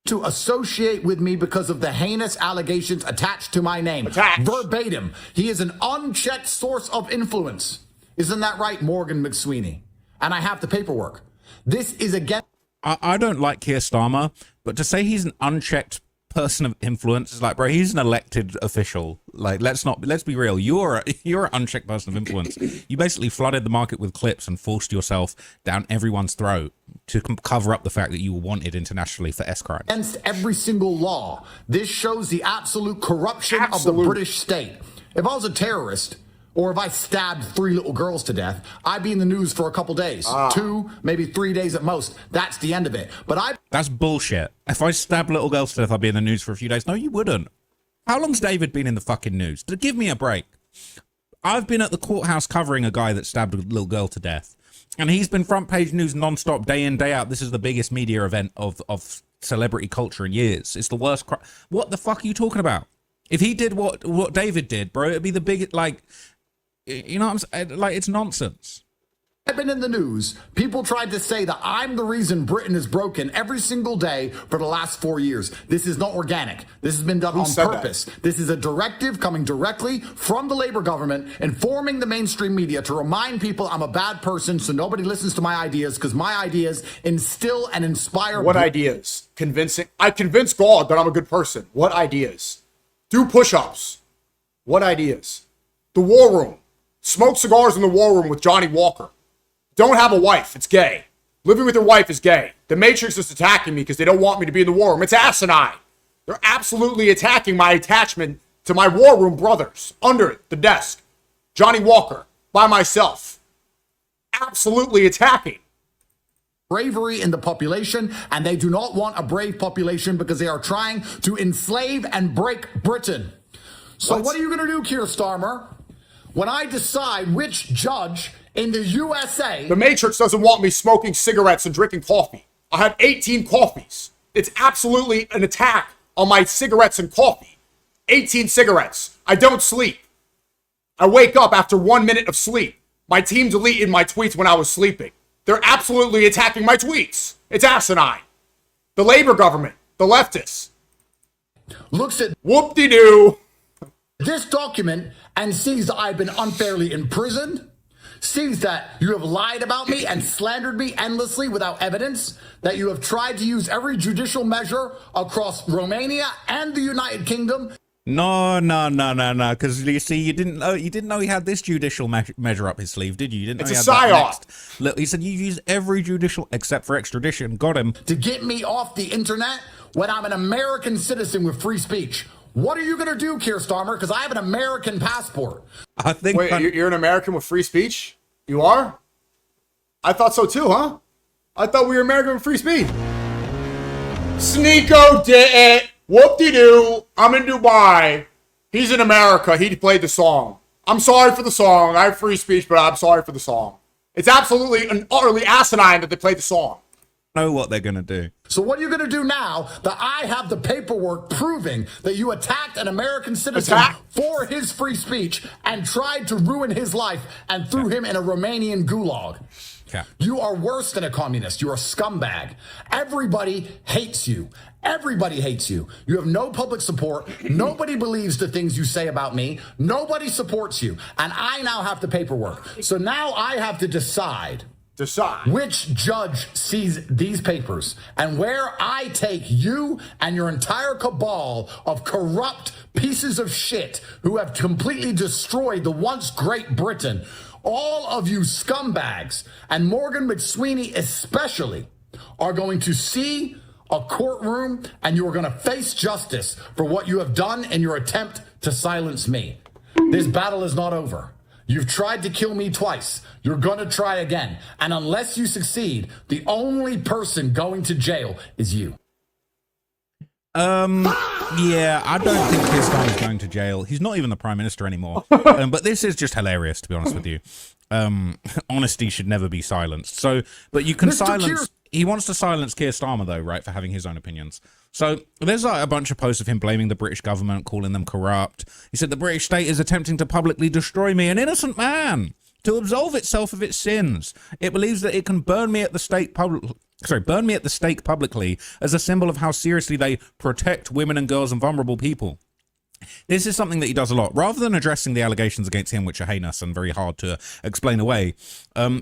to associate with me because of the heinous allegations attached to my name. Verbatim. He is an unchecked source of influence. Isn't that right, Morgan McSweeney? And I have the paperwork. This is again. I don't like Keir Starmer, but to say he's an unchecked person of influence. It's like, bro, he's an elected official. Like, let's be real. You're an unchecked person of influence. You basically flooded the market with clips and forced yourself down everyone's throat to cover up the fact that you were wanted internationally for S crimes. Against every single law. This shows the absolute corruption of the British state. If I was a terrorist, or if I stabbed 3 little girls to death, I'd be in the news for a couple days. 2, maybe 3 days at most. That's the end of it. But That's bullshit. If I stab little girls to death, I'd be in the news for a few days. No, you wouldn't. How long's David been in the fucking news? Give me a break. I've been at the courthouse covering a guy that stabbed a little girl to death. And he's been front page news nonstop, day in, day out. This is the biggest media event of celebrity culture in years. It's the worst. What the fuck are you talking about? If he did what David did, bro, it'd be the biggest, like, you know what I'm saying? Like, it's nonsense. I've been in the news. People tried to say that I'm the reason Britain is broken every single day for the last 4 years. This is not organic. This has been done on purpose. This is a directive coming directly from the Labour government, informing the mainstream media to remind people I'm a bad person so nobody listens to my ideas, because my ideas instill and inspire. What ideas? Convincing? I convinced God that I'm a good person. What ideas? Do push-ups. What ideas? The War Room. Smoke cigars in the War Room with Johnny Walker. Don't have a wife. It's gay. Living with your wife is gay. The Matrix is attacking me because they don't want me to be in the War Room. It's asinine. They're absolutely attacking my attachment to my War Room brothers under the desk. Johnny Walker, by myself. Absolutely attacking. Bravery in the population, and they do not want a brave population because they are trying to enslave and break Britain. So what are you going to do, Keir Starmer, when I decide which judge in the USA... The Matrix doesn't want me smoking cigarettes and drinking coffee. I had 18 coffees. It's absolutely an attack on my cigarettes and coffee. 18 cigarettes. I don't sleep. I wake up after 1 minute of sleep. My team deleted my tweets when I was sleeping. They're absolutely attacking my tweets. It's asinine. The Labour government, the leftists, looks at whoop-de-doo this document and sees that I've been unfairly imprisoned, sees that you have lied about me and slandered me endlessly without evidence, that you have tried to use every judicial measure across Romania and the United Kingdom. No. Because you see, you didn't know he had this judicial measure up his sleeve, did you? You didn't know it's he a had that psyop. next. Look, he said you've used every judicial except for extradition. Got him. To get me off the internet when I'm an American citizen with free speech. What are you going to do, Keir Starmer? Because I have an American passport. I think. Wait, you're an American with free speech? You are? I thought so too, huh? I thought we were American with free speech. Sneako did it. Whoop-de-doo. I'm in Dubai. He's in America. He played the song. I'm sorry for the song. I have free speech, but I'm sorry for the song. It's absolutely and utterly asinine that they played the song. Know what they're gonna do. So what are you gonna do now that I have the paperwork proving that you attacked an American citizen for his free speech and tried to ruin his life and threw him in a Romanian gulag? Yeah. You are worse than a communist. You're a scumbag. Everybody hates you. Everybody hates you. You have no public support. Nobody believes the things you say about me. Nobody supports you. And I now have the paperwork. So now I have to decide which judge sees these papers and where I take you and your entire cabal of corrupt pieces of shit who have completely destroyed the once great Britain. All of you scumbags, and Morgan McSweeney especially, are going to see a courtroom and you are going to face justice for what you have done in your attempt to silence me. This battle is not over. You've tried to kill me twice. You're going to try again. And unless you succeed, the only person going to jail is you. Yeah, I don't think this guy is going to jail. He's not even the prime minister anymore. But this is just hilarious, to be honest with you. Honesty should never be silenced. So, but you can silence. He wants to silence Keir Starmer, though, right, for having his own opinions. So there's like a bunch of posts of him blaming the British government, calling them corrupt. He said the British state is attempting to publicly destroy me, an innocent man, to absolve itself of its sins. It believes that it can burn me at the stake publicly as a symbol of how seriously they protect women and girls and vulnerable people. This is something that he does a lot. Rather than addressing the allegations against him, which are heinous and very hard to explain away,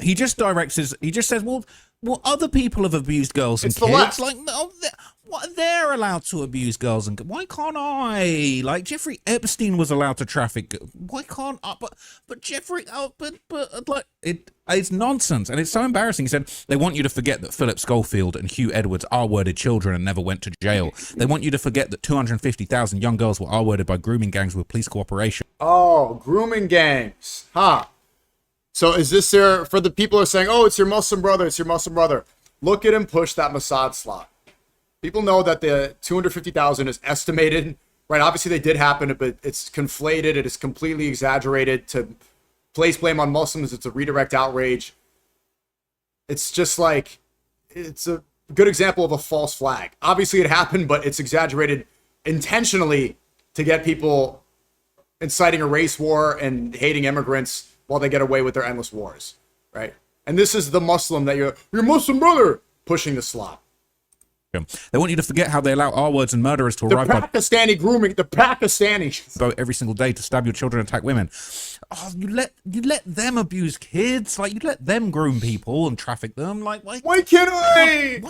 he just says, well, other people have abused girls and kids. Like, no, What, they're allowed to abuse girls, and why can't I? Like, Jeffrey Epstein was allowed to traffic. Why can't I? But Jeffrey, like, it's nonsense, and it's so embarrassing. He said they want you to forget that Philip Schofield and Hugh Edwards R-worded children and never went to jail. They want you to forget that 250,000 young girls were R-worded by grooming gangs with police cooperation. Oh, grooming gangs, huh? So is this there for the people who are saying, oh, it's your Muslim brother, it's your Muslim brother? Look at him push that Mossad slot. People know that the 250,000 is estimated, right? Obviously, they did happen, but it's conflated. It is completely exaggerated to place blame on Muslims. It's a redirect outrage. It's just like, it's a good example of a false flag. Obviously, it happened, but it's exaggerated intentionally to get people inciting a race war and hating immigrants while they get away with their endless wars, right? And this is the Muslim that your Muslim brother pushing the slot. They want you to forget how they allow R-words and murderers to arrive Pakistani grooming, the Pakistani boat every single day to stab your children and attack women. Oh, you let them abuse kids, like you let them groom people and traffic them. Like why can't I?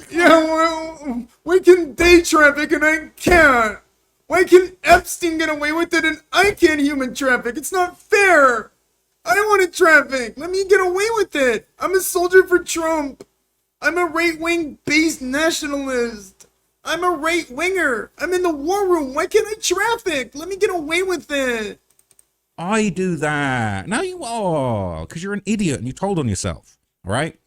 Why can they traffic and I can't? Why can Epstein get away with it and I can't human traffic? It's not fair. I don't want to traffic. Let me get away with it. I'm a soldier for Trump. I'm a right-wing based nationalist. I'm a right-winger. I'm in the war room. Why can't I traffic? Let me get away with it. I do that. No, you are, because you're an idiot and you told on yourself, all right?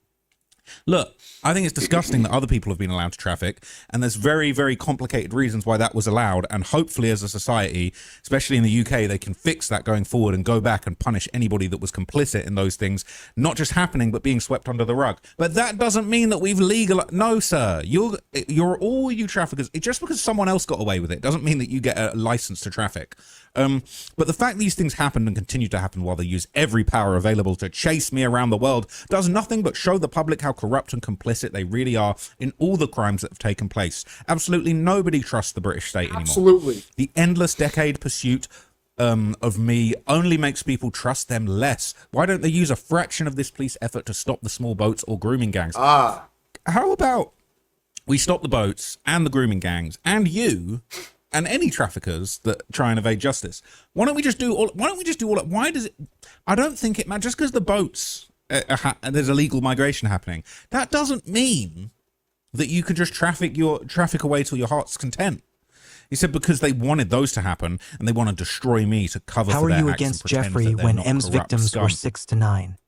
Look, I think it's disgusting that other people have been allowed to traffic, and there's very, very complicated reasons why that was allowed, and hopefully as a society, especially in the UK, they can fix that going forward and go back and punish anybody that was complicit in those things, not just happening, but being swept under the rug. But that doesn't mean that we've legalized. No, sir. You're all you traffickers. Just because someone else got away with it doesn't mean that you get a license to traffic. But the fact these things happened and continue to happen while they use every power available to chase me around the world does nothing but show the public how corrupt and complicit they really are in all the crimes that have taken place. Absolutely nobody trusts the British state anymore. Absolutely. The endless decade pursuit of me only makes people trust them less. Why don't they use a fraction of this police effort to stop the small boats or grooming gangs? How about we stop the boats and the grooming gangs and you and any traffickers that try and evade justice? Why don't we just do all? Why does it? I don't think it matters. Just because the boats there's illegal migration happening, that doesn't mean that you can just traffic away till your heart's content. He said because they wanted those to happen and they want to destroy me to cover. How for are their you acts against and pretend Jeffrey that they're when not M's corrupt victims scum. were 6 to 9?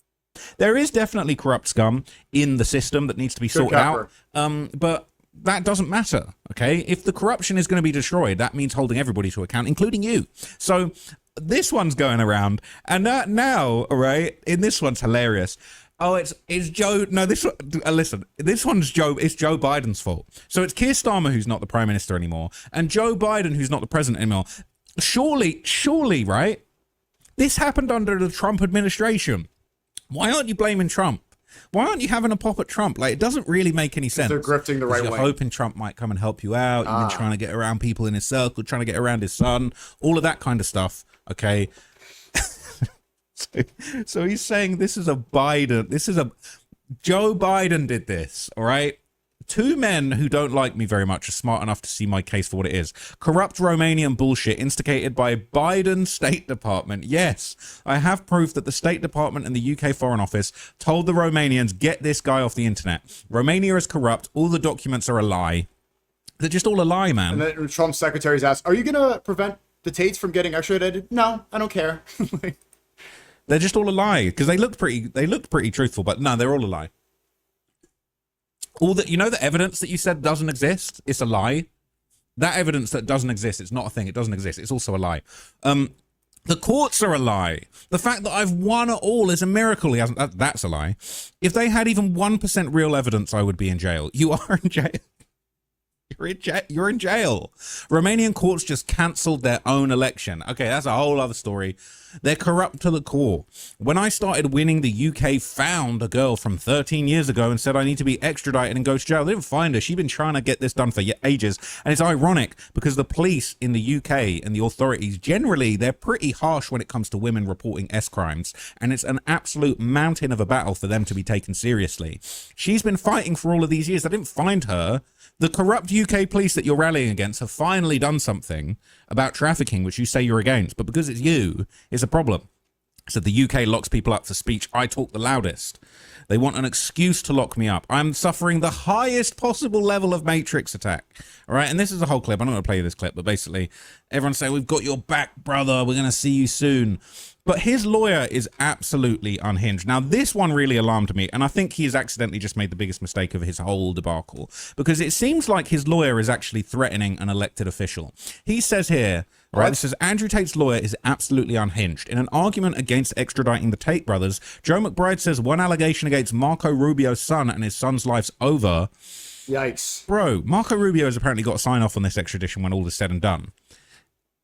There is definitely corrupt scum in the system that needs to be sorted out. But that doesn't matter, okay? If the corruption is going to be destroyed, that means holding everybody to account, including you. So this one's going around, and now, all right, in this one's hilarious. Oh, it's Joe. No, this one. Listen, this one's Joe. It's Joe Biden's fault. So it's Keir Starmer who's not the prime minister anymore, and Joe Biden who's not the president anymore. Surely, right? This happened under the Trump administration. Why aren't you blaming Trump? Why aren't you having a pop at Trump? Like, it doesn't really make any sense. They're grifting the right You're way. hoping Trump might come and help you out. You've been trying to get around people in his circle, trying to get around his son, all of that kind of stuff. Okay. So he's saying this is a Biden. Joe Biden did this. All right. 2 men who don't like me very much are smart enough to see my case for what it is. Corrupt Romanian bullshit instigated by Biden's State Department. Yes, I have proof that the State Department and the UK Foreign Office told the Romanians, get this guy off the internet. Romania is corrupt. All the documents are a lie. They're just all a lie, man. And then Trump's secretaries asked, are you going to prevent the Tates from getting extradited? No, I don't care. They're just all a lie because they looked pretty truthful, but no, they're all a lie. All that, you know, the evidence that you said doesn't exist, it's a lie. That evidence that doesn't exist, it's not a thing, it doesn't exist, it's also a lie. The courts are a lie. The fact that I've won it all is a miracle. He hasn't. That's a lie. If they had even 1% real evidence, I would be in jail. You are in jail. You're in jail. Romanian courts just cancelled their own election. Okay, that's a whole other story. They're corrupt to the core. When I started winning, the UK found a girl from 13 years ago and said I need to be extradited and go to jail. They didn't find her. She's been trying to get this done for ages. And it's ironic because the police in the UK and the authorities generally, they're pretty harsh when it comes to women reporting S crimes. And it's an absolute mountain of a battle for them to be taken seriously. She's been fighting for all of these years. They didn't find her. The corrupt UK police that you're rallying against have finally done something about trafficking, which you say you're against, but because it's you, it's a problem. So the UK locks people up for speech. I talk the loudest. They want an excuse to lock me up. I'm suffering the highest possible level of Matrix attack. All right, and this is a whole clip. I'm not going to play you this clip, but basically everyone's saying, we've got your back, brother. We're going to see you soon. But his lawyer is absolutely unhinged. Now, this one really alarmed me, and I think he has accidentally just made the biggest mistake of his whole debacle, because it seems like his lawyer is actually threatening an elected official. He says here, right, this says, Andrew Tate's lawyer is absolutely unhinged. In an argument against extraditing the Tate brothers, Joe McBride says one allegation against Marco Rubio's son and his son's life's over. Yikes. Bro, Marco Rubio has apparently got to sign off on this extradition when all is said and done.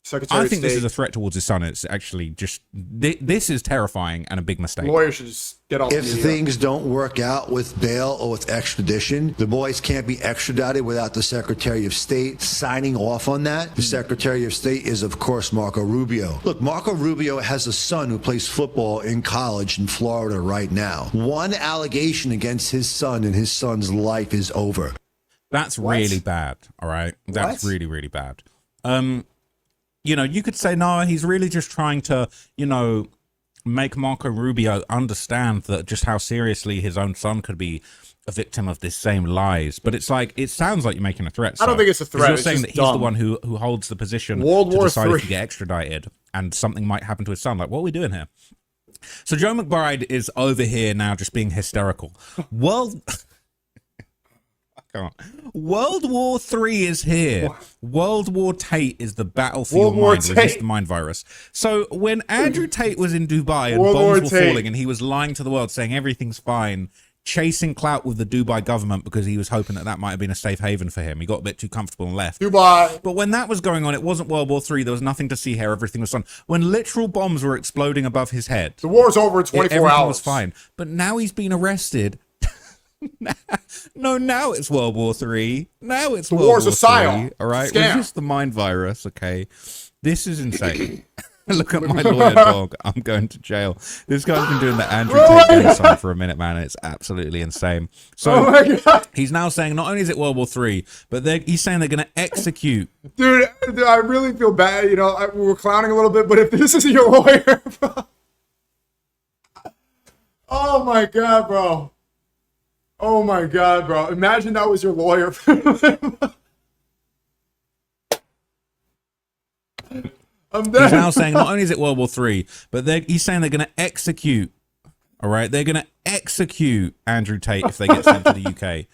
Secretary I think of this State. is a threat towards his son. It's actually just, this is terrifying and a big mistake. Lawyers should just get off the If media. things don't work out with bail or with extradition, the boys can't be extradited without the Secretary of State signing off on that. The Secretary of State is, of course, Marco Rubio. Look, Marco Rubio has a son who plays football in college in Florida right now. One allegation against his son and his son's life is over. That's really bad, all right? That's really, really bad. You know, you could say, no, he's really just trying to, you know, make Marco Rubio understand that just how seriously his own son could be a victim of this same lies. But it's like, it sounds like you're making a threat. I don't think it's a threat. You're It's saying just that he's the dumb. one who holds the position World to War decide III. if you get extradited and something might happen to his son. Like, what are we doing here? So Joe McBride is over here now just being hysterical. World War III is here. World War Tate is the battle for World your War mind. Tate. Resist the mind virus. So when Andrew Tate was in Dubai and World War bombs were Tate. falling and he was lying to the world saying everything's fine, chasing clout with the Dubai government because he was hoping that that might have been a safe haven for him. He got a bit too comfortable and left. Dubai. But when that was going on, it wasn't World War III. There was nothing to see here. Everything was fine. When literal bombs were exploding above his head, The war's over in 24 everything hours. was fine. But now he's been arrested. No, now it's World War III. Now it's The World war's War a psyop. III. All right, Scam. resist the mind virus. Okay, this is insane. Look at my lawyer dog. I'm going to jail. This guy's been doing the Andrew Tate gang sign for a minute, man. It's absolutely insane. So Oh my God. he's now saying not only is it World War III, but he's saying they're going to execute. Dude, I really feel bad. You know, we were clowning a little bit, but if this is your lawyer, bro. Oh my God, bro. Oh my God, bro. Imagine that was your lawyer. I'm He's dead. now saying not only is it World War III, but he's saying they're going to execute. All right, they're going to execute Andrew Tate if they get sent to the UK.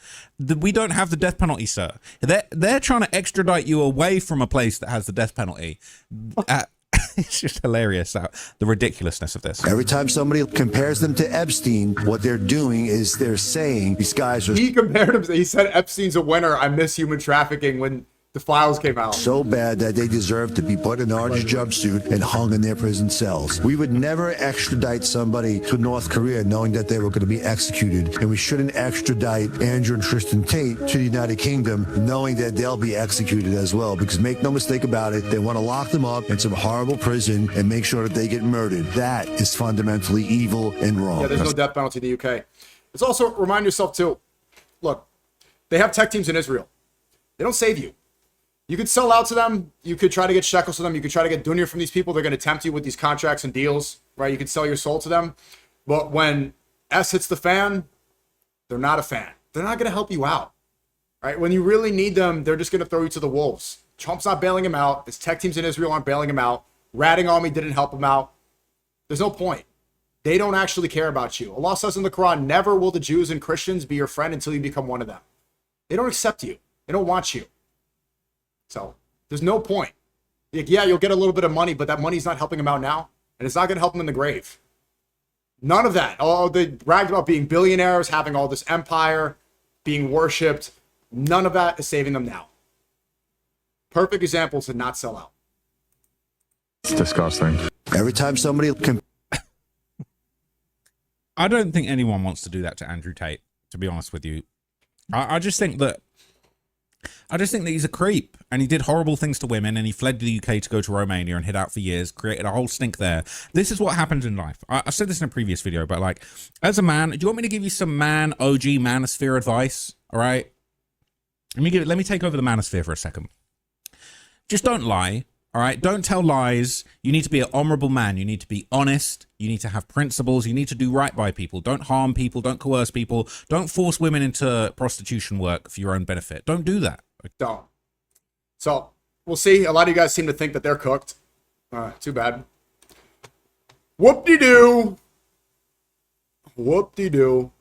We don't have the death penalty, sir. They're trying to extradite you away from a place that has the death penalty. It's just hilarious, the ridiculousness of this. Every time somebody compares them to Epstein, what they're doing is they're saying these guys are He compared him. He said Epstein's a winner. I miss human trafficking when the files came out. so bad that they deserve to be put in an orange jumpsuit and hung in their prison cells. We would never extradite somebody to North Korea knowing that they were going to be executed. And we shouldn't extradite Andrew and Tristan Tate to the United Kingdom knowing that they'll be executed as well. Because make no mistake about it, they want to lock them up in some horrible prison and make sure that they get murdered. That is fundamentally evil and wrong. Yeah, there's no death penalty in the UK. It's also, remind yourself too, look, they have tech teams in Israel. They don't save you. You could sell out to them. You could try to get shekels to them. You could try to get dunya from these people. They're going to tempt you with these contracts and deals, right? You could sell your soul to them. But when S hits the fan, they're not a fan. They're not going to help you out, right? When you really need them, they're just going to throw you to the wolves. Trump's not bailing him out. His tech teams in Israel aren't bailing him out. Ratting Army didn't help him out. There's no point. They don't actually care about you. Allah says in the Quran, never will the Jews and Christians be your friend until you become one of them. They don't accept you. They don't want you. So there's no point. Like, yeah, you'll get a little bit of money, but that money's not helping him out now. And it's not going to help him in the grave. None of that. Oh, they bragged about being billionaires, having all this empire, being worshipped. None of that is saving them now. Perfect example to not sell out. It's disgusting. Every time somebody can. I don't think anyone wants to do that to Andrew Tate, to be honest with you. I just think that he's a creep, and he did horrible things to women, and he fled the UK to go to Romania and hid out for years, created a whole stink there. This is what happens in life. I said this in a previous video, but like, as a man, do you want me to give you some OG manosphere advice? All right, let me take over the manosphere for a second. Just don't lie. All right, don't tell lies. You need to be an honorable man. You need to be honest. You need to have principles. You need to do right by people. Don't harm people. Don't coerce people. Don't force women into prostitution work for your own benefit. Don't do that. Don't. So we'll see. A lot of you guys seem to think that they're cooked. All right, too bad. Whoop-de-doo. Whoop-de-doo.